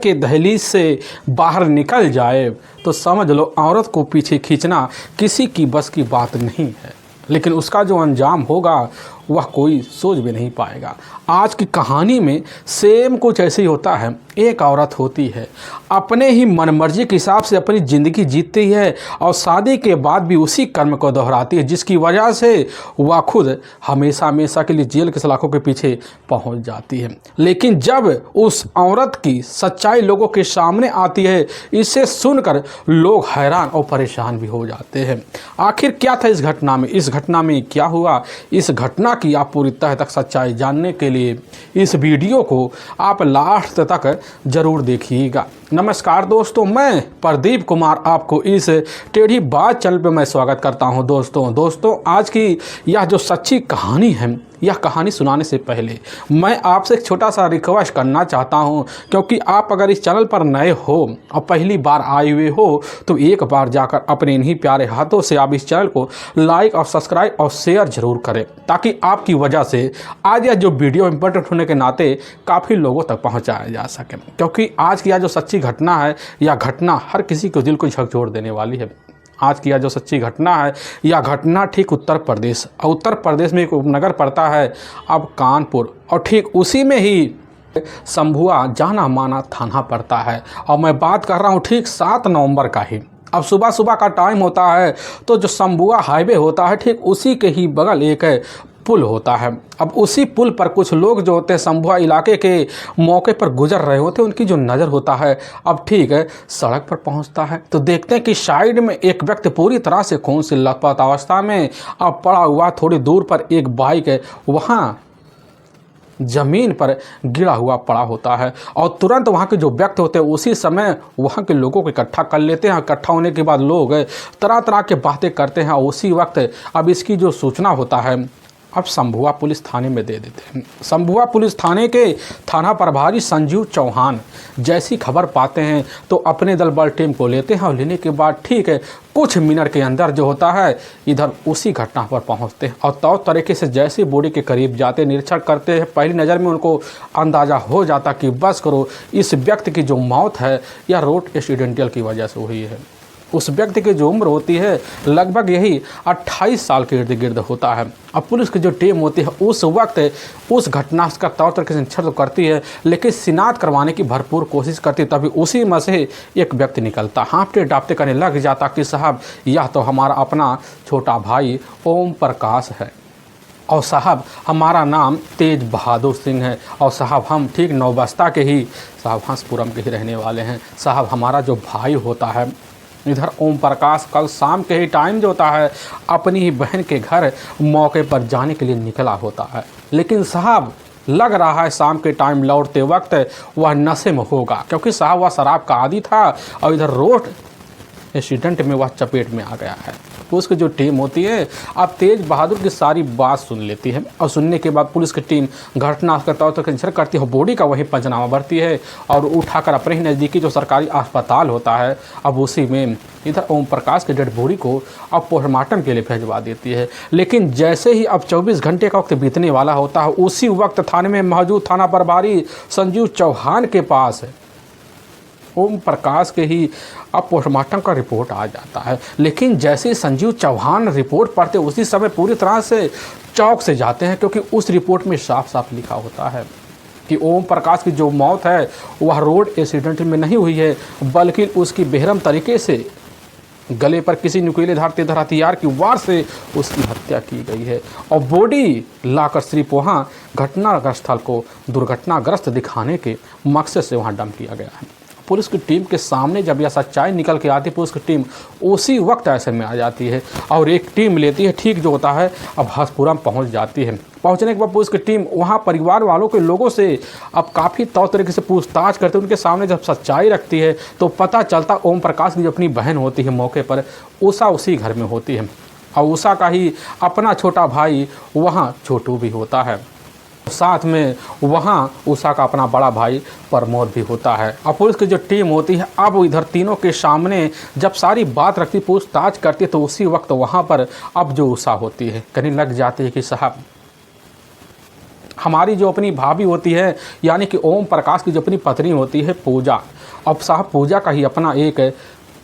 के दहलीज से बाहर निकल जाए तो समझ लो औरत को पीछे खींचना किसी की बस की बात नहीं है, लेकिन उसका जो अंजाम होगा वह कोई सोच भी नहीं पाएगा। आज की कहानी में सेम कुछ ऐसे ही होता है। एक औरत होती है, अपने ही मनमर्जी के हिसाब से अपनी ज़िंदगी जीती है और शादी के बाद भी उसी कर्म को दोहराती है, जिसकी वजह से वह खुद हमेशा हमेशा के लिए जेल के सलाखों के पीछे पहुंच जाती है। लेकिन जब उस औरत की सच्चाई लोगों के सामने आती है, इसे सुनकर लोग हैरान और परेशान भी हो जाते हैं। आखिर क्या था इस घटना में, इस घटना में क्या हुआ, इस घटना की आप पूरी तह तक सच्चाई जानने के लिए इस वीडियो को आप लास्ट तक जरूर देखिएगा। नमस्कार दोस्तों, मैं प्रदीप कुमार आपको इस टेढ़ी बात चैनल पे मैं स्वागत करता हूं। दोस्तों आज की यह जो सच्ची कहानी है, यह कहानी सुनाने से पहले मैं आपसे एक छोटा सा रिक्वेस्ट करना चाहता हूं, क्योंकि आप अगर इस चैनल पर नए हो और पहली बार आए हुए हो तो एक बार जाकर अपने इन्हीं प्यारे हाथों से आप इस चैनल को लाइक और सब्सक्राइब और शेयर जरूर करें, ताकि आपकी वजह से आज यह जो वीडियो इम्पोर्टेंट होने के नाते काफ़ी लोगों तक पहुँचाया जा सके। क्योंकि आज की यह जो सच्ची घटना है, यह घटना हर किसी को दिल को झकझोर देने वाली है। आज की यह जो सच्ची घटना है, यह घटना ठीक उत्तर प्रदेश में एक उपनगर पड़ता है अब कानपुर, और ठीक उसी में ही संभुआ जाना माना थाना पड़ता है। और मैं बात कर रहा हूँ ठीक 7 नवंबर का ही। अब सुबह सुबह का टाइम होता है तो जो संभुआ हाईवे होता है, ठीक उसी के ही बगल एक पुल होता है। अब उसी पुल पर कुछ लोग जो होते हैं संभुआ इलाके के मौके पर गुजर रहे होते हैं, उनकी जो नज़र होता है अब ठीक है सड़क पर पहुंचता है तो देखते हैं कि साइड में एक व्यक्ति पूरी तरह से खून से लथपथ अवस्था में अब पड़ा हुआ। थोड़ी दूर पर एक बाइक है, वहाँ ज़मीन पर गिरा हुआ पड़ा होता है और तुरंत वहाँ के जो व्यक्ति होते हैं उसी समय वहाँ के लोगों को इकट्ठा कर लेते हैं। इकट्ठा होने के बाद लोग तरह तरह के बातें करते हैं। उसी वक्त अब इसकी जो सूचना होता है अब संभुआ पुलिस थाने में दे देते हैं। संभुआ पुलिस थाने के थाना प्रभारी संजीव चौहान जैसी खबर पाते हैं तो अपने दल बल टीम को लेते हैं और लेने के बाद ठीक है कुछ मिनट के अंदर जो होता है इधर उसी घटना पर पहुंचते हैं और तौर तरीके से जैसे बॉडी के करीब जाते निरीक्षण करते हैं। पहली नज़र में उनको अंदाज़ा हो जाता कि बस करो, इस व्यक्ति की जो मौत है यह रोड एक्सीडेंटल की वजह से हुई है। उस व्यक्ति की जो उम्र होती है लगभग यही 28 साल के इर्द गिर्द होता है। अब पुलिस की जो टीम होती है उस वक्त उस घटना का तौर तरीके से निरीक्षण तो करती है, लेकिन शिनाख्त करवाने की भरपूर कोशिश करती है। तभी उसी में से एक व्यक्ति निकलता, हाँफते डाँपते करने लग जाता कि साहब यह तो हमारा अपना छोटा भाई ओम प्रकाश है, और साहब हमारा नाम तेज बहादुर सिंह है, और साहब हम ठीक नौबस्ता के ही साहब हंसपुरम के ही रहने वाले हैं। साहब हमारा जो भाई होता है इधर ओम प्रकाश कल शाम के ही टाइम जो होता है अपनी ही बहन के घर मौके पर जाने के लिए निकला होता है, लेकिन साहब लग रहा है शाम के टाइम लौटते वक्त वह नशे में होगा, क्योंकि साहब वह शराब का आदी था और इधर रोड एक्सीडेंट में वह चपेट में आ गया है। पुलिस की जो टीम होती है अब तेज बहादुर की सारी बात सुन लेती है और सुनने के बाद पुलिस की टीम घटना का तौर तक निरीक्षण करती है, बॉडी का वही पंचनामा भरती है और उठाकर अपने ही नज़दीकी जो सरकारी अस्पताल होता है अब उसी में इधर ओम प्रकाश के डेड बॉडी को अब पोस्टमार्टम के लिए भेजवा देती है। लेकिन जैसे ही अब 24 घंटे का वक्त बीतने वाला होता है उसी वक्त थाने में मौजूद थाना प्रभारी संजीव चौहान के पास ओम प्रकाश के ही अब पोस्टमार्टम का रिपोर्ट आ जाता है। लेकिन जैसे संजीव चौहान रिपोर्ट पढ़ते उसी समय पूरी तरह से चौंक से जाते हैं, क्योंकि उस रिपोर्ट में साफ साफ लिखा होता है कि ओम प्रकाश की जो मौत है वह रोड एक्सीडेंट में नहीं हुई है, बल्कि उसकी बेरहम तरीके से गले पर किसी नुकीले धार तेजर हथियार की वार से उसकी हत्या की गई है और बॉडी लाकर सिर्फ वहाँ घटनास्थल को दुर्घटनाग्रस्त दिखाने के मकसद से वहाँ डंप किया गया है। पुलिस की टीम के सामने जब यह सच्चाई निकल के आती है पुलिस की टीम उसी वक्त ऐसे में आ जाती है और एक टीम लेती है, ठीक जो होता है अब हंसपुरम पहुंच जाती है। पहुंचने के बाद पुलिस की टीम वहां परिवार वालों के लोगों से अब काफ़ी तौर तरीके से पूछताछ करते हैं। उनके सामने जब सच्चाई रखती है तो पता चलता ओम प्रकाश की जो अपनी बहन होती है मौके पर उषा उसी घर में होती है और उषा का ही अपना छोटा भाई वहाँ छोटू भी होता है, साथ में वहाँ उषा का अपना बड़ा भाई प्रमोद भी होता है। अब पुलिस की जो टीम होती है अब इधर तीनों के सामने जब सारी बात रखती पूछताछ करती तो उसी वक्त वहाँ पर अब जो उषा होती है कहने लग जाती है कि साहब हमारी जो अपनी भाभी होती है, यानी कि ओम प्रकाश की जो अपनी पत्नी होती है पूजा, अब साहब पूजा का ही अपना एक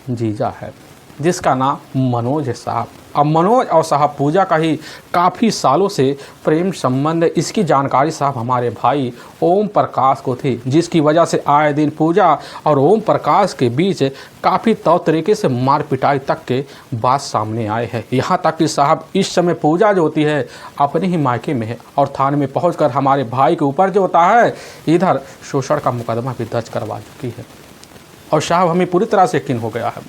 जीजा है जिसका नाम मनोज है साहब। अब मनोज और साहब पूजा का ही काफ़ी सालों से प्रेम संबंध है, इसकी जानकारी साहब हमारे भाई ओम प्रकाश को थी, जिसकी वजह से आए दिन पूजा और ओम प्रकाश के बीच काफ़ी तौर तरीके से मार पिटाई तक के बात सामने आए हैं। यहाँ तक कि साहब इस समय पूजा जो होती है अपने ही मायके में है और थाने में पहुँच हमारे भाई के ऊपर जो होता है इधर शोषण का मुकदमा भी दर्ज करवा चुकी है। और साहब हमें पूरी तरह से यकीन हो गया है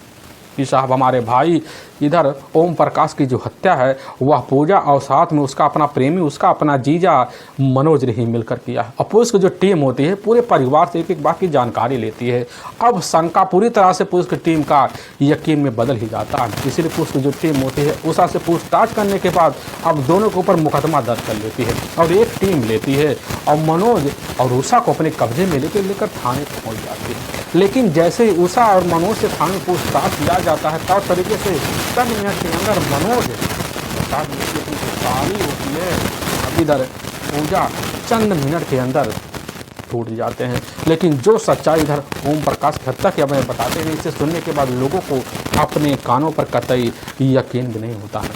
कि साहब हमारे भाई इधर ओम प्रकाश की जो हत्या है वह पूजा और साथ में उसका अपना प्रेमी, उसका अपना जीजा मनोज ने ही मिलकर किया है। और पुलिस की जो टीम होती है पूरे परिवार से एक एक बात की जानकारी लेती है। अब शंका पूरी तरह से पुलिस की टीम का यकीन में बदल ही जाता है। इसीलिए पुलिस की जो टीम होती है उषा से पूछताछ करने के बाद अब दोनों के ऊपर मुकदमा दर्ज कर लेती है और एक टीम लेती है और मनोज और उषा को अपने कब्जे में लेकर थाने पहुँच जाती है। लेकिन जैसे ही उषा और मनोज से थाने में पूछताछ किया जाता है तब तरीके से तब मिनट के अंदर मनोज सारी होती है, अब इधर पूजा चंद मिनट के अंदर टूट जाते हैं। लेकिन जो सच्चाई इधर ओम प्रकाश की हत्या के बारे में बताते हैं, इसे सुनने के बाद लोगों को अपने कानों पर कतई यकीन भी नहीं होता है।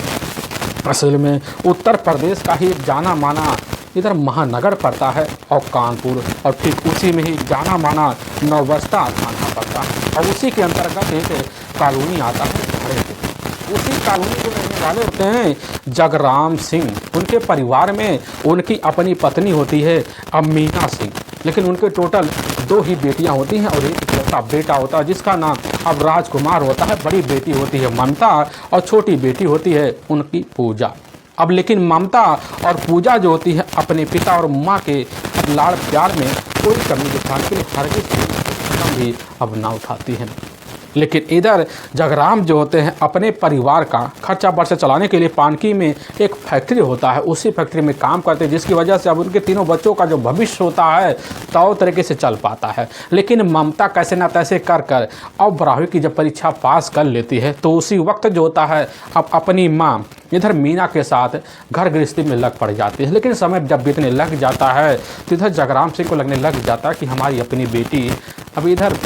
असल में उत्तर प्रदेश का ही जाना माना इधर महानगर पड़ता है और कानपुर, और ठीक उसी में ही जाना माना नौबस्ता थाना पड़ता है और उसी के अंतर्गत एक कॉलोनी आता है खड़ेपुर। उसी कॉलोनी के रहने वाले होते हैं जगराम सिंह। उनके परिवार में उनकी अपनी पत्नी होती है अमीना सिंह, लेकिन उनके टोटल 2 ही बेटियां होती हैं और एक इकलौता बेटा होता है जिसका नाम अब राजकुमार होता है। बड़ी बेटी होती है ममता और छोटी बेटी होती है उनकी पूजा। अब लेकिन ममता और पूजा जो होती है अपने पिता और माँ के लाड़ प्यार में कोई कमी दिखाने के लिए हरगिज़ कदम भी अब ना उठाती हैं। लेकिन इधर जगराम जो होते हैं अपने परिवार का खर्चा बर्चा चलाने के लिए पानकी में एक फैक्ट्री होता है, उसी फैक्ट्री में काम करते हैं, जिसकी वजह से अब उनके तीनों बच्चों का जो भविष्य होता है तो तरीके से चल पाता है। लेकिन ममता कैसे ना तैसे कर अब 12वीं की जब परीक्षा पास कर लेती है तो उसी वक्त जो होता है अब अपनी माँ इधर मीना के साथ घर गृहस्थी में लग पड़ जाती है। लेकिन समय जब बीतने लग जाता है तो इधर जगराम सिंह को लगने लग जाता है कि हमारी अपनी बेटी अब इधर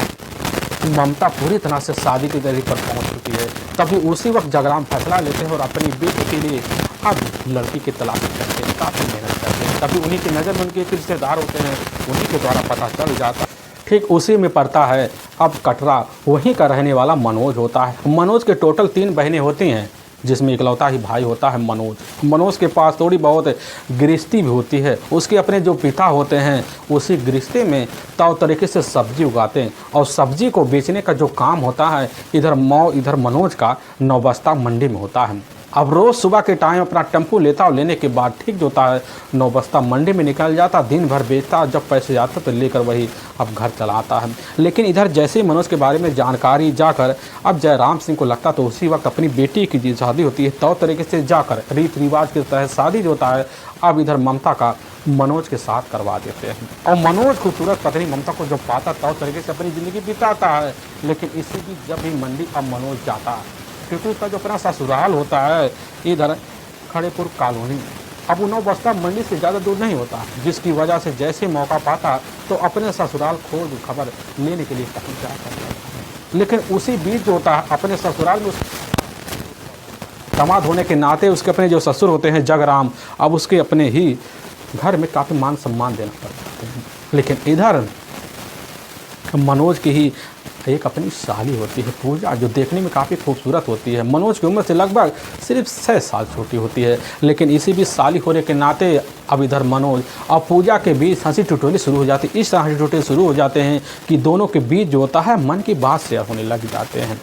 ममता पूरी तरह से शादी की तैयारी पर पहुंच चुकी है। तभी उसी वक्त जगराम फैसला लेते हैं और अपनी बेटी के लिए अब लड़की की तलाश करते हैं, काफ़ी मेहनत करते हैं। तभी उन्हीं की नज़र में उनके रिश्तेदार होते हैं, उन्हीं के द्वारा पता चल जाता है। ठीक उसी में पड़ता है अब कटरा, वहीं का रहने वाला मनोज होता है। मनोज के टोटल 3 बहनें होती हैं जिसमें इकलौता ही भाई होता है मनोज। मनोज के पास थोड़ी बहुत गृहस्थी भी होती है। उसके अपने जो पिता होते हैं उसी गृहस्थी में तौ तरीके से सब्जी उगाते हैं और सब्जी को बेचने का जो काम होता है इधर मनोज का नौबस्ता मंडी में होता है। अब रोज़ सुबह के टाइम अपना टेम्पू लेता और लेने के बाद ठीक जो होता है नौबस्ता मंडी में निकल जाता, दिन भर बेचता, जब पैसे आता तो लेकर वही अब घर चला आता है। लेकिन इधर जैसे ही मनोज के बारे में जानकारी जाकर अब जयराम सिंह को लगता तो उसी वक्त अपनी बेटी की जो शादी होती है तो तरीके से जाकर रीति रिवाज के तहत शादी जो होता है अब इधर ममता का मनोज के साथ करवा देते हैं। और मनोज खूबसूरत पत्नी ममता को जब पाता तो तरीके से अपनी ज़िंदगी बिताता है। लेकिन इसी बीच जब भी मंडी अब मनोज जाता है क्योंकि उसका जो अपना ससुराल होता है इधर खड़ेपुर कॉलोनी, अब नौबस्ता मंडी से ज़्यादा दूर नहीं होता, जिसकी वजह से जैसे मौका पाता तो अपने ससुराल खोज खबर लेने के लिए पहुँच जाता है। लेकिन उसी बीच जो होता है अपने ससुराल में दामाद होने के नाते उसके अपने जो ससुर होते हैं जगराम, अब उसके अपने ही घर में काफ़ी मान सम्मान देना पड़ता है। लेकिन इधर मनोज की ही एक अपनी साली होती है पूजा, जो देखने में काफ़ी खूबसूरत होती है। मनोज की उम्र से लगभग सिर्फ 6 साल छोटी होती है। लेकिन इसी भी साली होने के नाते अब इधर मनोज और पूजा के बीच हंसी ठिठोली शुरू हो जाती है। इस तरह हंसी ठिठोली शुरू हो जाते हैं कि दोनों के बीच जो होता है मन की बात शेयर होने लग जाते हैं।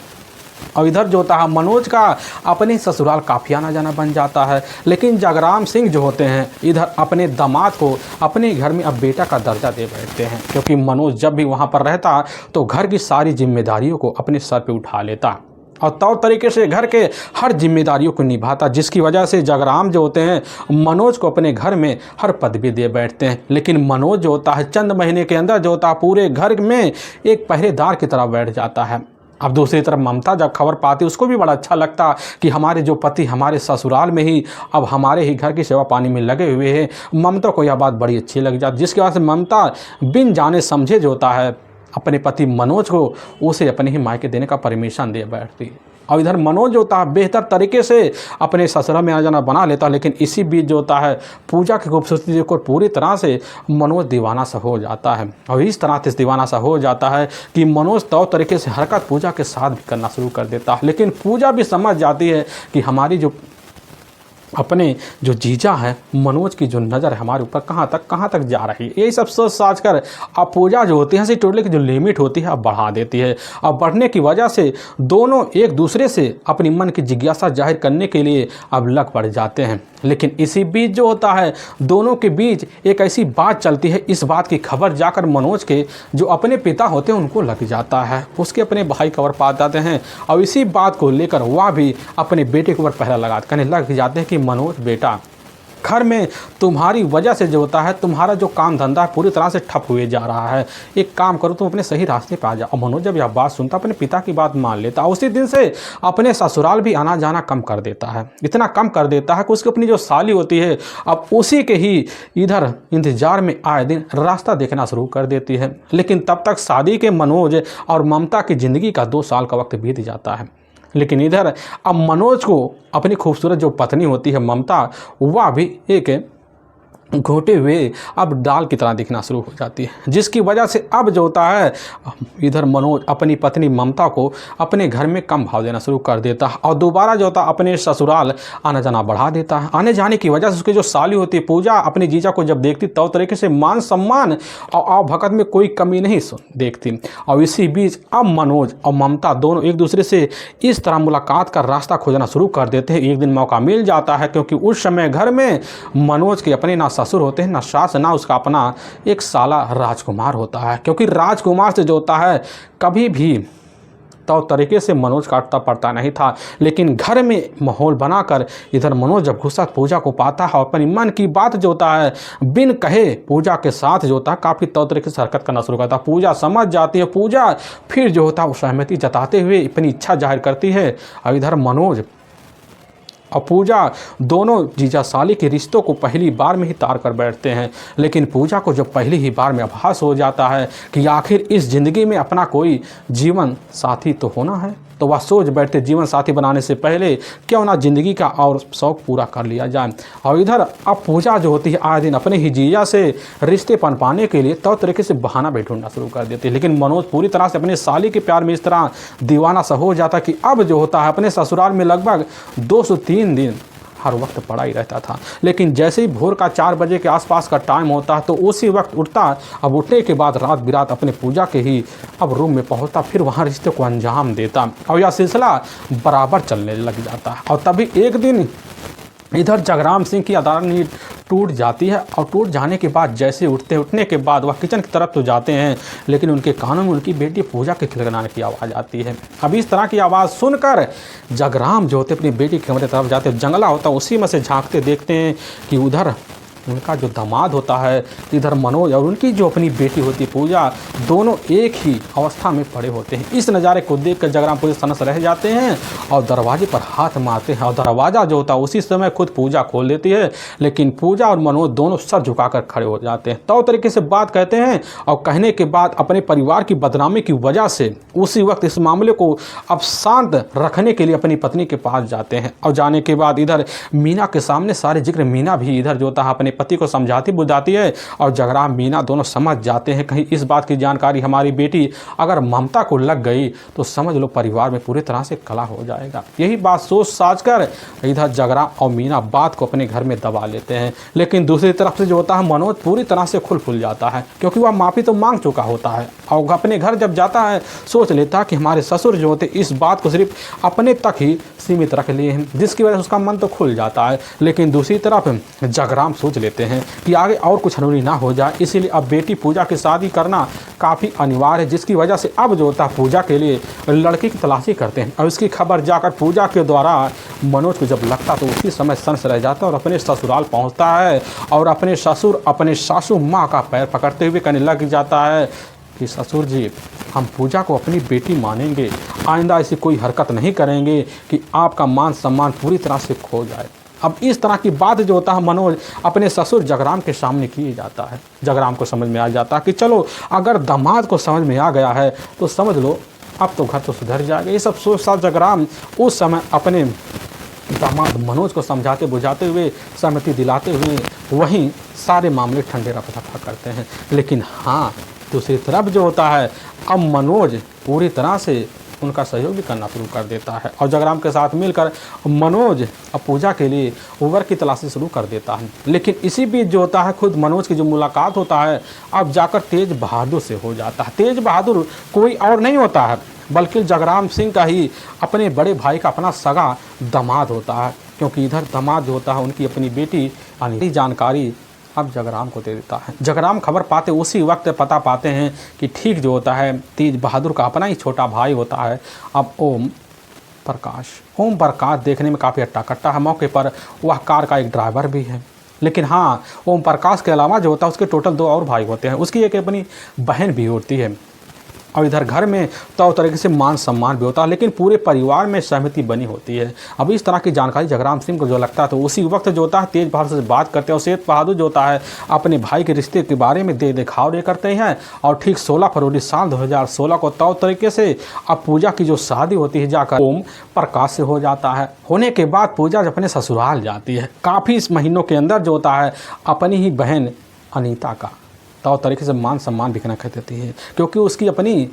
और इधर जो होता है मनोज का अपने ससुराल काफ़ी आना जाना बन जाता है। लेकिन जगराम सिंह जो होते हैं इधर अपने दामाद को अपने घर में अब बेटा का दर्जा दे बैठते हैं, क्योंकि मनोज जब भी वहाँ पर रहता तो घर की सारी जिम्मेदारियों को अपने सर पे उठा लेता और तौर तरीके से घर के हर जिम्मेदारियों को निभाता, जिसकी वजह से जगराम जो होते हैं मनोज को अपने घर में हर पदवी दे बैठते हैं। लेकिन मनोज जो होता है चंद महीने के अंदर जो होता है पूरे घर में एक पहरेदार की तरह बैठ जाता है। अब दूसरी तरफ ममता जब खबर पाती उसको भी बड़ा अच्छा लगता कि हमारे जो पति हमारे ससुराल में ही अब हमारे ही घर की सेवा पानी में लगे हुए हैं। ममता को यह बात बड़ी अच्छी लग जाती, जिसकी वजह से ममता बिन जाने समझे जो होता है अपने पति मनोज को उसे अपने ही मायके देने का परमिशन दे बैठती। और इधर मनोज जो होता है बेहतर तरीके से अपने ससुराल में आना जाना बना लेता, लेकिन इसी बीच जो होता है पूजा की खूबसूरती देखकर पूरी तरह से मनोज दीवाना सा हो जाता है। और इस तरह से दीवाना सा हो जाता है कि मनोज तौर तरीके से हरकत पूजा के साथ भी करना शुरू कर देता है। लेकिन पूजा भी समझ जाती है कि हमारी जो अपने जो जीजा है मनोज की जो नज़र है हमारे ऊपर कहाँ तक जा रही है, यही सब सोच साच कर अब पूजा जो होती है इसी टोटले की जो लिमिट होती है अब बढ़ा देती है। अब बढ़ने की वजह से दोनों एक दूसरे से अपनी मन की जिज्ञासा जाहिर करने के लिए अब लग पड़ जाते हैं। लेकिन इसी बीच जो होता है दोनों के बीच एक ऐसी बात चलती है, इस बात की खबर जाकर मनोज के जो अपने पिता होते हैं उनको लग जाता है। उसके अपने भाई खबर पा जाते हैं और इसी बात को लेकर वह भी अपने बेटे के ऊपर पहरा लगा कहने लग जाते हैं कि मनोज बेटा, घर में तुम्हारी वजह से जो होता है तुम्हारा जो काम धंधा है पूरी तरह से ठप हुए जा रहा है। एक काम करो तुम अपने सही रास्ते पे आ जाओ। और मनोज जब यह बात सुनता अपने पिता की बात मान लेता, उसी दिन से अपने ससुराल भी आना जाना कम कर देता है। इतना कम कर देता है कि उसकी अपनी जो साली होती है अब उसी के ही इधर इंतजार में आए दिन रास्ता देखना शुरू कर देती है। लेकिन तब तक शादी के मनोज और ममता की ज़िंदगी का 2 साल का वक्त बीत जाता है। लेकिन इधर अब मनोज को अपनी खूबसूरत जो पत्नी होती है ममता वह भी एक घोटे हुए अब दाल की तरह दिखना शुरू हो जाती है, जिसकी वजह से अब जो होता है इधर मनोज अपनी पत्नी ममता को अपने घर में कम भाव देना शुरू कर देता है और दोबारा जो होता है अपने ससुराल आना जाना बढ़ा देता है। आने जाने की वजह से उसकी जो साली होती है पूजा अपने जीजा को जब देखती तो तरीके से मान सम्मान और आवभगत में कोई कमी नहीं देखती। और इसी बीच अब मनोज और ममता दोनों एक दूसरे से इस तरह मुलाकात का रास्ता खोजना शुरू कर देते हैं। एक दिन मौका मिल जाता है क्योंकि उस समय घर में मनोज के अपने ना ससुर होते हैं ना सास, ना उसका अपना एक साला राजकुमार होता है। क्योंकि राजकुमार से जो होता है कभी भी तो तरीके से मनोज काटता पड़ता नहीं था, लेकिन घर में माहौल बनाकर इधर मनोज जब घुसा पूजा को पाता है और अपनी मन की बात जो होता है बिन कहे पूजा के साथ जो होता है काफ़ी तौर तरीके से हरकत करना शुरू करता है। पूजा समझ जाती है, पूजा फिर जो होता है सहमति जताते हुए अपनी इच्छा जाहिर करती है। और इधर मनोज और पूजा दोनों जीजा साली के रिश्तों को पहली बार में ही तार कर बैठते हैं। लेकिन पूजा को जब पहली ही बार में आभास हो जाता है कि आखिर इस ज़िंदगी में अपना कोई जीवन साथी तो होना है, तो वह सोच बैठते जीवन साथी बनाने से पहले क्यों ना ज़िंदगी का और शौक़ पूरा कर लिया जाए। और इधर अब पूजा जो होती है आए दिन अपने ही जीजा से रिश्ते पन पाने के लिए तौर तरीके से बहाना भी ढूंढना शुरू कर देती है। लेकिन मनोज पूरी तरह से अपने साली के प्यार में इस तरह दीवाना सा हो जाता कि अब जो होता है अपने ससुराल में लगभग 203 दिन हर वक्त पड़ा ही रहता था। लेकिन जैसे ही भोर का 4 बजे के आसपास का टाइम होता है तो उसी वक्त उठता। अब उठने के बाद रात बिरात अपने पूजा के ही अब रूम में पहुंचता, फिर वहां रिश्ते को अंजाम देता और यह सिलसिला बराबर चलने लग जाता। और तभी एक दिन इधर जगराम सिंह की अदालत टूट जाती है और टूट जाने के बाद जैसे उठने के बाद वह किचन की तरफ तो जाते हैं, लेकिन उनके कानों में उनकी बेटी पूजा के खिलखिलाने की आवाज़ आती है। अब इस तरह की आवाज़ सुनकर जगराम जो होते अपनी बेटी के कमरे तरफ जाते, जंगला होता उसी में से झांकते देखते हैं कि उधर उनका जो दामाद होता है इधर मनोज और उनकी जो अपनी बेटी होती है पूजा दोनों एक ही अवस्था में पड़े होते हैं। इस नज़ारे को देखकर जगराम पूरी सनस रह जाते हैं और दरवाजे पर हाथ मारते हैं और दरवाज़ा जो होता है उसी समय खुद पूजा खोल देती है। लेकिन पूजा और मनोज दोनों सर झुकाकर खड़े हो जाते हैं, तो तरीके से बात कहते हैं और कहने के बाद अपने परिवार की बदनामी की वजह से उसी वक्त इस मामले को अब शांत रखने के लिए अपनी पत्नी के पास जाते हैं। और जाने के बाद इधर मीना के सामने सारे जिक्र मीना भी इधर जो होता है अपने पति को समझाती बुझाती है और जगराम मीना दोनों समझ जाते हैं कहीं इस बात की जानकारी हमारी बेटी अगर ममता को लग गई तो समझ लो परिवार में पूरी तरह से कला हो जाएगा। यही बात सोच साच कर इधर जगराम और मीना बात को अपने घर में दबा लेते हैं। लेकिन दूसरी तरफ से जो होता है मनोज पूरी तरह से खुल जाता है क्योंकि वह माफ़ी तो मांग चुका होता है और अपने घर जब जाता है सोच लेता कि हमारे ससुर जो होते इस बात को सिर्फ अपने तक ही सीमित रख लिए हैं, जिसकी वजह से उसका मन तो खुल जाता है। लेकिन दूसरी तरफ जगराम सोच लेते हैं कि आगे और कुछ अनहोनी ना हो जाए, इसीलिए अब बेटी पूजा की शादी करना काफ़ी अनिवार्य है, जिसकी वजह से अब जो होता है पूजा के लिए लड़की की तलाशी करते हैं। और इसकी खबर जाकर पूजा के द्वारा मनोज को जब लगता तो उसी समय सनस रह जाता और अपने ससुराल पहुंचता है और अपने ससुर अपने सासू माँ का पैर पकड़ते हुए कहने लग जाता है कि ससुर जी, हम पूजा को अपनी बेटी मानेंगे, आइंदा ऐसी कोई हरकत नहीं करेंगे कि आपका मान सम्मान पूरी तरह से खो जाए। अब इस तरह की बात जो होता है मनोज अपने ससुर जगराम के सामने किए जाता है। जगराम को समझ में आ जाता है कि चलो अगर दामाद को समझ में आ गया है तो समझ लो अब तो घर तो सुधर जाएगा। ये सब सोच साथ जगराम उस समय अपने दामाद मनोज को समझाते बुझाते हुए, सहमति दिलाते हुए वहीं सारे मामले ठंडे रफा करते हैं। लेकिन हाँ, दूसरी तरफ जो होता है अब मनोज पूरी तरह से उनका सहयोग भी करना शुरू कर देता है और जगराम के साथ मिलकर मनोज अब पूजा के लिए वर की तलाशी शुरू कर देता है। लेकिन इसी बीच जो होता है खुद मनोज की जो मुलाकात होता है अब जाकर तेज बहादुर से हो जाता है। तेज बहादुर कोई और नहीं होता है बल्कि जगराम सिंह का ही अपने बड़े भाई का अपना सगा दामाद होता है, क्योंकि इधर दामाद जो होता है उनकी अपनी बेटी की जानकारी अब जगराम को दे देता है। जगराम खबर पाते उसी वक्त पता पाते हैं कि ठीक जो होता है तेज बहादुर का अपना ही छोटा भाई होता है अब ओम प्रकाश देखने में काफ़ी अट्टा कट्टा है। मौके पर वह कार का एक ड्राइवर भी है। लेकिन हाँ, ओम प्रकाश के अलावा जो होता है उसके टोटल 2 और भाई होते हैं, उसकी एक अपनी बहन भी होती है और इधर घर में तो तरीके से मान सम्मान भी होता है, लेकिन पूरे परिवार में सहमति बनी होती है। अब इस तरह की जानकारी जगराम सिंह को जो लगता है तो उसी वक्त जो होता है तेज बहादुर से बात करते हैं और तेज बहादुर जो होता है अपने भाई के रिश्ते के बारे में दिखावे करते हैं। और ठीक 16 फरवरी साल 2016 को तौर तरीके से अब पूजा की जो शादी होती है जाकर ओम प्रकाश से हो जाता है। होने के बाद पूजा अपने ससुराल जाती है। काफ़ी इस महीनों के अंदर जो होता है अपनी ही बहन अनीता का तो तरीके से मान सम्मान भी कर देती है, क्योंकि उसकी अपनी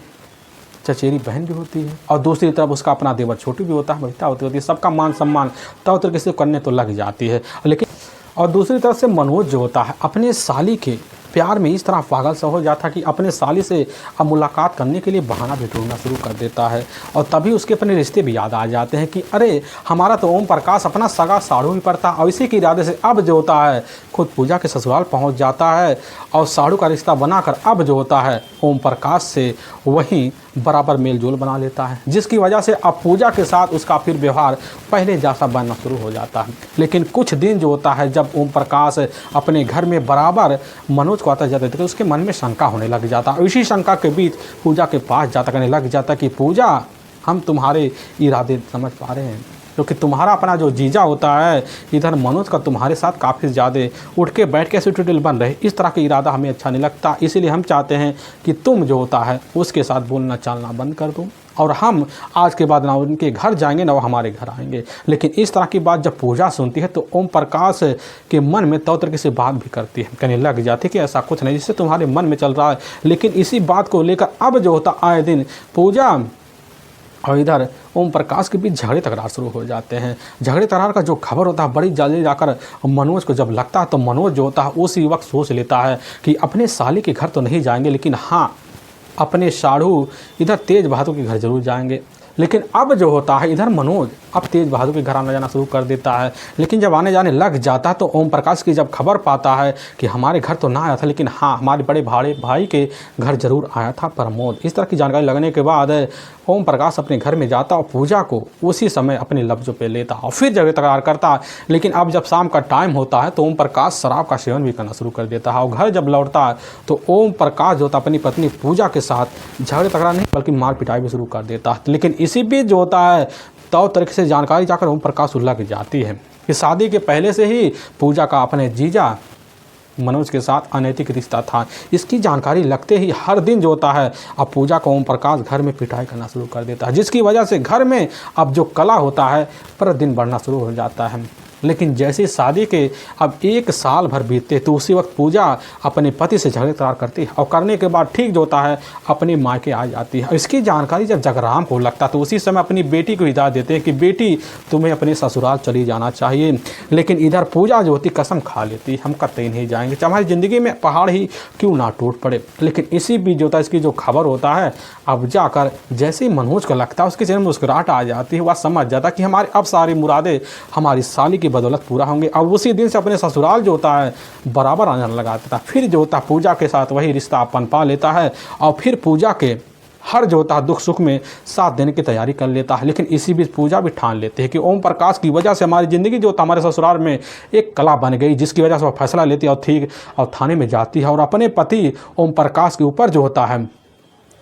चचेरी बहन भी होती है और दूसरी तरफ उसका अपना देवर छोटू भी होता है, बेटा होती है। सबका मान सम्मान तो तरीके से करने तो लग जाती है। लेकिन और दूसरी तरफ से मनोज जो होता है अपने साली के प्यार में इस तरह पागल सा हो जाता कि अपने साली से अब मुलाकात करने के लिए बहाना भी ढूंढना शुरू कर देता है। और तभी उसके अपने रिश्ते भी याद आ जाते हैं कि अरे हमारा तो ओम प्रकाश अपना सगा साड़ू भी पड़ता। और इसी के इरादे से अब जो होता है खुद पूजा के ससुराल पहुंच जाता है और साड़ू का रिश्ता बनाकर अब जो होता है ओम प्रकाश से वहीं बराबर मेल जोल बना लेता है, जिसकी वजह से अब पूजा के साथ उसका फिर व्यवहार पहले जैसा बनना शुरू हो जाता है। लेकिन कुछ दिन जो होता है जब ओम प्रकाश अपने घर में बराबर मनोज को आता जाता है तो उसके मन में शंका होने लग जाता है। इसी शंका के बीच पूजा के पास जाता करने लग जाता कि पूजा, हम तुम्हारे इरादे समझ पा रहे हैं, क्योंकि तुम्हारा अपना जो जीजा होता है इधर मनोज का तुम्हारे साथ काफ़ी ज़्यादा उठ के बैठ के सुटेल बन रहे। इस तरह का इरादा हमें अच्छा नहीं लगता, इसीलिए हम चाहते हैं कि तुम जो होता है उसके साथ बोलना चालना बंद कर दो और हम आज के बाद ना उनके घर जाएंगे ना वो हमारे घर आएंगे। लेकिन इस तरह की बात जब पूजा सुनती है तो ओम प्रकाश के मन में तौ तरीके से बात भी करती है, कहने लग जाती है कि ऐसा कुछ नहीं जिससे तुम्हारे मन में चल रहा है। लेकिन इसी बात को लेकर अब जो होता आए दिन पूजा और इधर ओम प्रकाश के बीच झगड़े तकरार शुरू हो जाते हैं। झगड़े तकरार का जो खबर होता है बड़ी जल्दी जाकर मनोज को जब लगता है तो मनोज जो होता है उसी वक्त सोच लेता है कि अपने साली के घर तो नहीं जाएंगे, लेकिन हाँ अपने साड़ू इधर तेज बहादुर के घर जरूर जाएंगे। लेकिन अब जो होता है इधर मनोज अब तेज बहादुर के घर आना जाना शुरू कर देता है। लेकिन जब आने जाने लग जाता है तो ओम प्रकाश की जब खबर पाता है कि हमारे घर तो ना आया था, लेकिन हाँ हमारे बड़े भाई के घर जरूर आया था प्रमोद। इस तरह की जानकारी लगने के बाद ओम प्रकाश अपने घर में जाता और पूजा को उसी समय अपने लफ्ज़ों पे लेता और फिर झगड़े तकरार करता। लेकिन अब जब शाम का टाइम होता है तो ओम प्रकाश शराब का सेवन भी करना शुरू कर देता है और घर जब लौटता है तो ओम प्रकाश जो होता अपनी पत्नी पूजा के साथ झगड़े तकरार नहीं बल्कि मार पिटाई भी शुरू कर देता है। लेकिन इसी बीच जो होता है तो तरीके से जानकारी जाकर ओम प्रकाश लग जाती है कि शादी के पहले से ही पूजा का अपने जीजा मनोज के साथ अनैतिक रिश्ता था। इसकी जानकारी लगते ही हर दिन जो होता है अब पूजा को ओम प्रकाश घर में पिटाई करना शुरू कर देता है, जिसकी वजह से घर में अब जो कला होता है प्रतिदिन बढ़ना शुरू हो जाता है। लेकिन जैसे शादी के अब 1 साल भर बीतते तो उसी वक्त पूजा अपने पति से झगड़े तकरार करती है और करने के बाद ठीक जो होता है अपने मायके आ जाती है। इसकी जानकारी जब जगराम को लगता तो उसी समय अपनी बेटी को हिदायत देते हैं कि बेटी तुम्हें अपने ससुराल चली जाना चाहिए। लेकिन इधर पूजा जो होती कसम खा लेती हम कतई नहीं जाएंगे, चाहे हमारी ज़िंदगी में पहाड़ ही क्यों ना टूट पड़े। लेकिन इसी बीच जो होता है इसकी जो खबर होता है अब जाकर जैसे ही मनोज को लगता है उसके चेहरे में मुस्कुराहट आ जाती है। वह समझ जाता कि हमारे अब सारी मुरादें हमारी साली की बदौलत पूरा होंगे। अब उसी दिन से अपने ससुराल जो होता है बराबर आने लगा देता। फिर जो होता है पूजा के साथ वही रिश्ता अपन पा लेता है और फिर पूजा के हर जो होता है दुख सुख में साथ देने की तैयारी कर लेता है। लेकिन इसी बीच पूजा भी ठान लेते हैं कि ओम प्रकाश की वजह से हमारी ज़िंदगी जो होता हमारे ससुराल में एक कला बन गई, जिसकी वजह से वह फैसला लेती है और ठीक और थाने में जाती है और अपने पति ओम प्रकाश के ऊपर जो होता है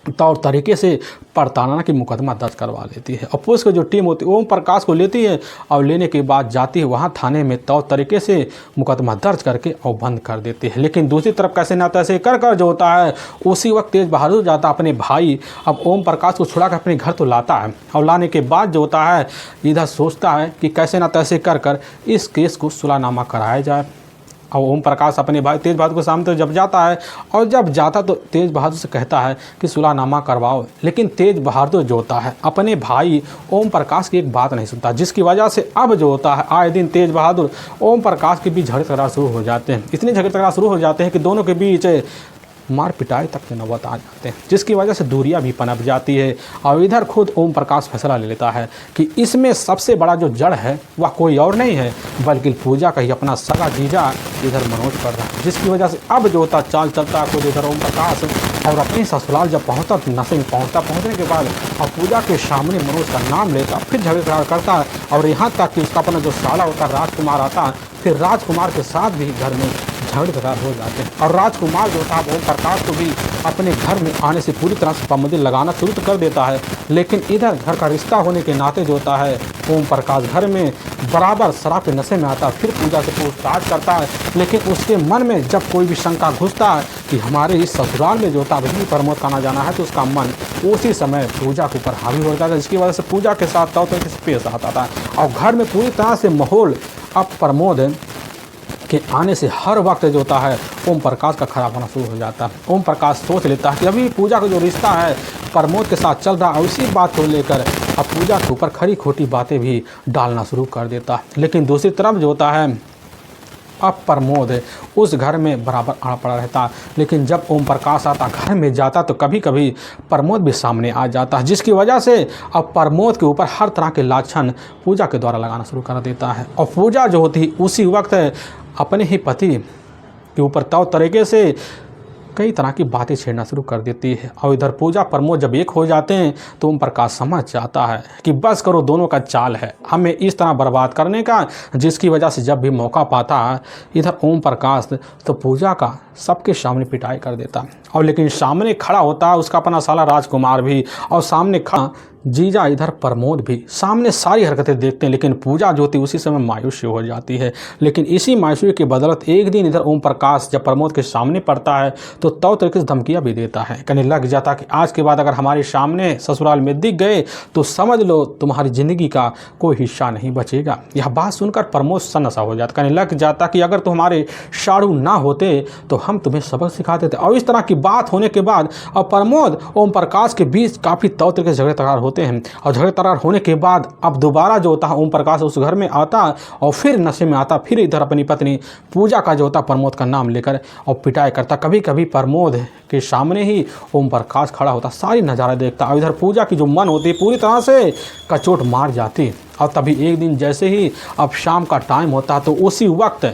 तौर तरीके से प्रताड़ना की मुकदमा दर्ज करवा लेती है। और पुलिस की जो टीम होती है ओम प्रकाश को लेती है और लेने के बाद जाती है वहाँ थाने में, तौर तरीके से मुकदमा दर्ज करके और बंद कर देती है। लेकिन दूसरी तरफ कैसे ना तैसे कर जो होता है उसी वक्त तेज बहादुर जाता अपने भाई अब ओम प्रकाश को छुड़ा कर अपने घर तो लाता है, और लाने के बाद जो होता है इधर सोचता है कि कैसे ना तैसे कर इस केस को सुलहनामा कराया जाए। और ओम प्रकाश अपने भाई तेज बहादुर के सामने तो जब जाता है, और जब जाता तो तेज बहादुर से कहता है कि सुलहनामा करवाओ। लेकिन तेज बहादुर जो होता है अपने भाई ओम प्रकाश की एक बात नहीं सुनता, जिसकी वजह से अब जो होता है आए दिन तेज बहादुर ओम प्रकाश के बीच झगड़े तकरार शुरू हो जाते हैं। इतने झगड़े तकरार शुरू हो जाते हैं कि दोनों के बीच मार पिटाई तक के नौबत आ जाते हैं, जिसकी वजह से दूरियां भी पनप जाती है। और इधर खुद ओम प्रकाश फैसला ले लेता है कि इसमें सबसे बड़ा जो जड़ है वह कोई और नहीं है बल्कि पूजा का ही अपना सगा जीजा इधर मनोज कर रहा है, जिसकी वजह से अब जो होता चाल चलता है खुद इधर ओम प्रकाश और अपने ससुराल जब पहुँचता नशे में पहुँचने के बाद और पूजा के सामने मनोज का नाम लेता, फिर झगड़े करता और यहाँ तक कि उसका अपना जो साला होता राजकुमार आता, फिर राजकुमार के साथ भी घर में झगड़े तकरार हो जाते हैं। और राजकुमार जो था ओम प्रकाश को भी अपने घर में आने से पूरी तरह से पाबंदी लगाना शुरू तो कर देता है। लेकिन इधर घर का रिश्ता होने के नाते जो होता है ओम प्रकाश घर में बराबर शराब के नशे में आता, फिर पूजा से पूछताछ करता है। लेकिन उसके मन में जब कोई भी शंका घुसता है कि हमारे इस ससुराल में जो होता है प्रमोद का आना जाना है, तो उसका मन उसी समय पूजा के ऊपर हावी हो जाता है, जिसकी वजह से पूजा के साथ तौर तरीके से पेश आता था। और घर में पूरी तरह से माहौल अब प्रमोद के आने से हर वक्त जो होता है ओम प्रकाश का खराब होना शुरू हो जाता है। ओम प्रकाश सोच लेता है कि अभी पूजा का जो रिश्ता है प्रमोद के साथ चल रहा है, उसी बात को लेकर अब पूजा के ऊपर खरी खोटी बातें भी डालना शुरू कर देता है। लेकिन दूसरी तरफ जो होता है अब प्रमोद उस घर में बराबर आड़ पड़ा रहता। लेकिन जब ओम प्रकाश आता घर में जाता तो कभी कभी प्रमोद भी सामने आ जाता है, जिसकी वजह से अब प्रमोद के ऊपर हर तरह के लाछन पूजा के द्वारा लगाना शुरू कर देता है। और पूजा जो होती है उसी वक्त अपने ही पति के ऊपर तौर तरीके से कई तरह की बातें छेड़ना शुरू कर देती है। और इधर पूजा प्रमोद जब एक हो जाते हैं तो ओम प्रकाश समझ जाता है कि बस करो, दोनों का चाल है हमें इस तरह बर्बाद करने का, जिसकी वजह से जब भी मौका पाता है इधर ओम प्रकाश तो पूजा का सबके सामने पिटाई कर देता। और लेकिन सामने खड़ा होता है उसका अपना साला राजकुमार भी, और सामने खड़ा जीजा इधर प्रमोद भी सामने सारी हरकतें देखते हैं। लेकिन पूजा जो होती उसी समय मायूस हो जाती है। लेकिन इसी मायूसी के बदौलत एक दिन इधर ओम प्रकाश जब प्रमोद के सामने पड़ता है तो तौर तरीके से धमकियाँ भी देता है, कहने लग जाता कि आज के बाद अगर हमारे सामने ससुराल में दिख गए तो समझ लो तुम्हारी ज़िंदगी का कोई हिस्सा नहीं बचेगा। यह बात सुनकर प्रमोद सन्नसा हो जाता, कहने लग जाता कि अगर तुम हमारे साड़ू ना होते तो हम तुम्हें सबक सिखाते थे। और इस तरह की बात होने के बाद और प्रमोद ओम प्रकाश के बीच काफ़ी तौर तरीके से झगड़े तकरार होते हैं। और झगड़े तकरार होने के बाद अब दोबारा जो होता है ओम प्रकाश उस घर में आता और फिर नशे में आता, फिर इधर अपनी पत्नी पूजा का जो होता प्रमोद का नाम लेकर और पिटाई करता। कभी कभी प्रमोद के सामने ही ओम प्रकाश खड़ा होता, सारी नज़ारा देखता। और इधर पूजा की जो मन होती पूरी तरह से कचोट मार जाती। और तभी एक दिन जैसे ही अब शाम का टाइम होता तो उसी वक्त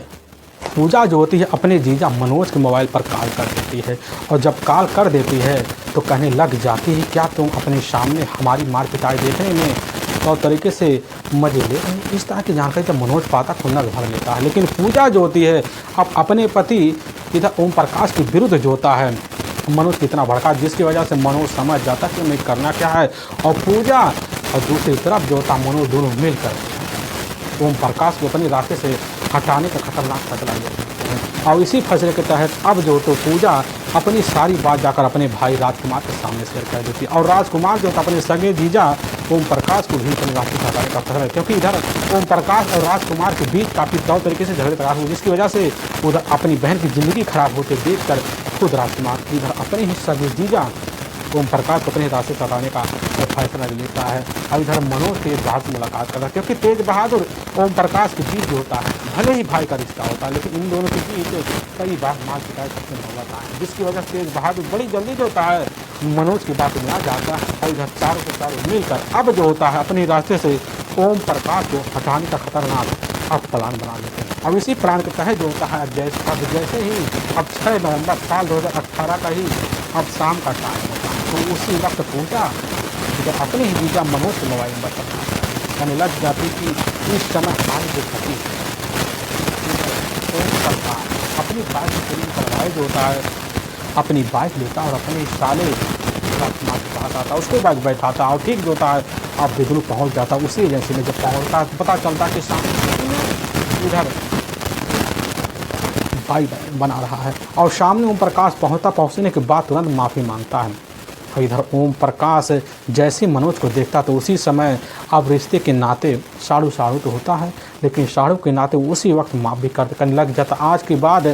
पूजा जो होती है अपने जीजा मनोज के मोबाइल पर कॉल कर देती है। और जब कॉल कर देती है तो कहने लग जाती है क्या तुम अपने सामने हमारी मार पिटाई देखने में और तरीके से मजे ले रहे हैं। इस तरह की जानकारी जब मनोज पाता खुन्नस भर लेता है। लेकिन पूजा जो होती है अब अपने पति इधर ओम प्रकाश के विरुद्ध जो होता है मनोज कितना भड़का, जिसकी वजह से मनोज समझ जाता कि हमें करना क्या है। और पूजा और दूसरी तरफ जो होता मनोज दोनों मिलकर ओम प्रकाश को अपने रास्ते से हटाने का खतरनाक फैसला लिया। और इसी फैसले के तहत अब जो तो पूजा अपनी सारी बात जाकर अपने भाई राजकुमार के सामने शेयर कर देती है। और राजकुमार जो था अपने सगे जीजा ओम प्रकाश को भी अपने रास्ते से हटाने का फैसला है, क्योंकि इधर ओम प्रकाश और राजकुमार के बीच काफ़ी तौर तरीके से झगड़े तकरार हुए, जिसकी वजह से उधर अपनी बहन की ज़िंदगी खराब होते देख कर खुद राजकुमार इधर अपने ही सगे जीजा ओम प्रकाश को अपने रास्ते से हटाने का फैसला लेता है। और इधर मनोज तेज बहादुर से मुलाकात करता है, क्योंकि तेज बहादुर ओम प्रकाश के बीच जो होता है भले ही भाई का रिश्ता होता है, लेकिन इन दोनों के बीच कई बार मार पिटाई सबसे नौबत आए, जिसकी वजह से तेज बहादुर बड़ी जल्दी जो होता है मनोज की बात में आ जाता है। और इधर चारों के चारों मिलकर अब जो होता है अपने रास्ते से ओम प्रकाश को हटाने का खतरनाक अब प्लान बना लेते हैं। अब इसी प्लान के तहत जो होता है जैसे ही अब 6 नवंबर साल 2018 का ही अब शाम का टाइम होता है, तो उसी वक्त पूजा जब अपने ही जीजा मनोज के मोबाइल नंबर पर कहने लग जाती कि इस समय हमारी जो पति अपनी बाइक की फिल्म करवाए जो होता है अपनी बाइक लेता और अपने साले माफी चाहता था, उसको बैग बैठा था और ठीक जो था आप बिजलू पहुंच जाता। उसी एजेंसी में जब पहुंचता पता चलता कि सामने इधर भाई बना रहा है और सामने ओम प्रकाश पहुंचने के बाद तुरंत माफ़ी मांगता है। और इधर ओम प्रकाश जैसे मनोज को देखता तो उसी समय अब रिश्ते के नाते साड़ू तो होता है, लेकिन साड़ू के नाते उसी वक्त माफ़ भी करने लग जाता। आज के बाद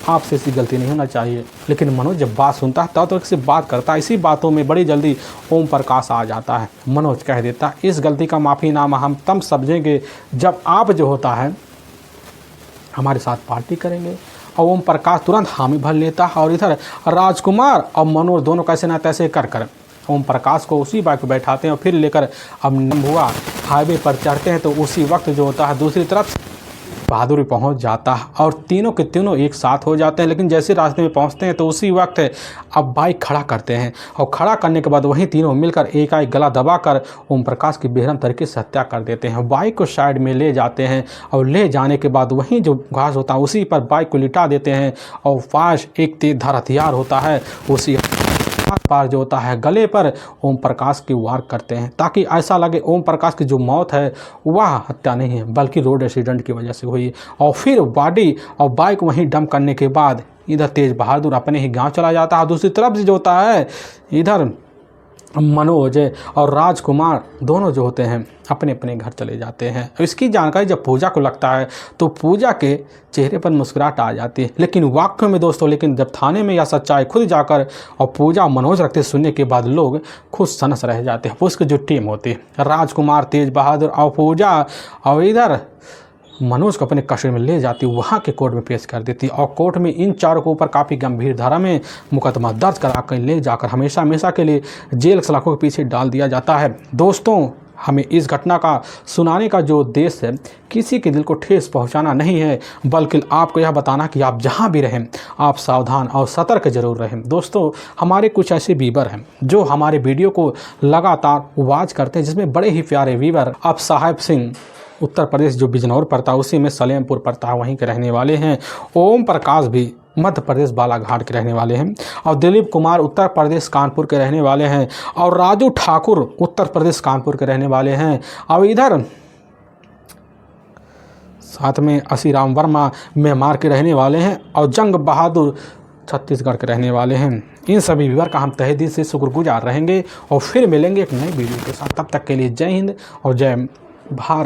आपसे ऐसी गलती नहीं होना चाहिए। लेकिन मनोज जब बात सुनता है तब तक से बात करता है। इसी बातों में बड़ी जल्दी ओम प्रकाश आ जाता है। मनोज कह देता इस गलती का माफ़ीनामा हम तब समझेंगे जब आप जो होता है हमारे साथ पार्टी करेंगे। और ओम प्रकाश तुरंत हामी भर लेता है और इधर राजकुमार और मनोज दोनों कैसे ना तैसे कर ओम प्रकाश को उसी बाइक पर बैठाते हैं और फिर लेकर अब हुआ हाईवे पर चढ़ते हैं। तो उसी वक्त जो होता है दूसरी तरफ बहादुर पहुंच जाता है और तीनों के तीनों एक साथ हो जाते हैं। लेकिन जैसे रास्ते में पहुंचते हैं तो उसी वक्त अब बाइक खड़ा करते हैं और खड़ा करने के बाद वहीं तीनों मिलकर एकाएक गला दबाकर ओम प्रकाश की बेरहम तरीके से हत्या कर देते हैं। बाइक को साइड में ले जाते हैं और ले जाने के बाद वहीं जो घास होता है उसी पर बाइक को लिटा देते हैं और पास एक तेज धार हथियार होता है उसी पार जो होता है गले पर ओम प्रकाश की वार करते हैं ताकि ऐसा लगे ओम प्रकाश की जो मौत है वह हत्या नहीं है बल्कि रोड एक्सीडेंट की वजह से हुई। और फिर बॉडी और बाइक वहीं डंप करने के बाद इधर तेज बहादुर अपने ही गांव चला जाता है। दूसरी तरफ से जो होता है इधर मनोज और राजकुमार दोनों जो होते हैं अपने अपने घर चले जाते हैं। इसकी जानकारी जब पूजा को लगता है तो पूजा के चेहरे पर मुस्कुराहट आ जाती है। लेकिन वाकई में दोस्तों जब थाने में यह सच्चाई खुद जाकर और पूजा मनोज रखते सुनने के बाद लोग खुद सनस रह जाते हैं। उसकी जो टीम होती है राजकुमार, तेज बहादुर और पूजा और इधर मनोज को अपने कस्टडी में ले जाती, वहाँ के कोर्ट में पेश कर देती और कोर्ट में इन चारों के ऊपर काफ़ी गंभीर धारा में मुकदमा दर्ज कराकर ले जाकर हमेशा हमेशा के लिए जेल के सलाखों के पीछे डाल दिया जाता है। दोस्तों हमें इस घटना का सुनाने का जो उद्देश्य है किसी के दिल को ठेस पहुंचाना नहीं है बल्कि आपको यह बताना कि आप जहां भी रहें आप सावधान और सतर्क जरूर रहें। दोस्तों हमारे कुछ ऐसे वीवर हैं जो हमारे वीडियो को लगातार वॉच करते हैं, जिसमें बड़े ही प्यारे वीवर अब साहेब सिंह उत्तर प्रदेश जो बिजनौर पड़ता है उसी में सलेमपुर पड़ता है वहीं के रहने वाले हैं। ओम प्रकाश भी मध्य प्रदेश बालाघाट के रहने वाले हैं और दिलीप कुमार उत्तर प्रदेश कानपुर के रहने वाले हैं और राजू ठाकुर उत्तर प्रदेश कानपुर के रहने वाले हैं और इधर साथ में असीराम वर्मा म्यांमार के रहने वाले हैं और जंग बहादुर छत्तीसगढ़ के रहने वाले हैं। इन सभी व्यूअर का हम तहे दिल से शुक्रगुजार रहेंगे और फिर मिलेंगे एक नई वीडियो के साथ। तब तक के लिए जय हिंद और जय भारत।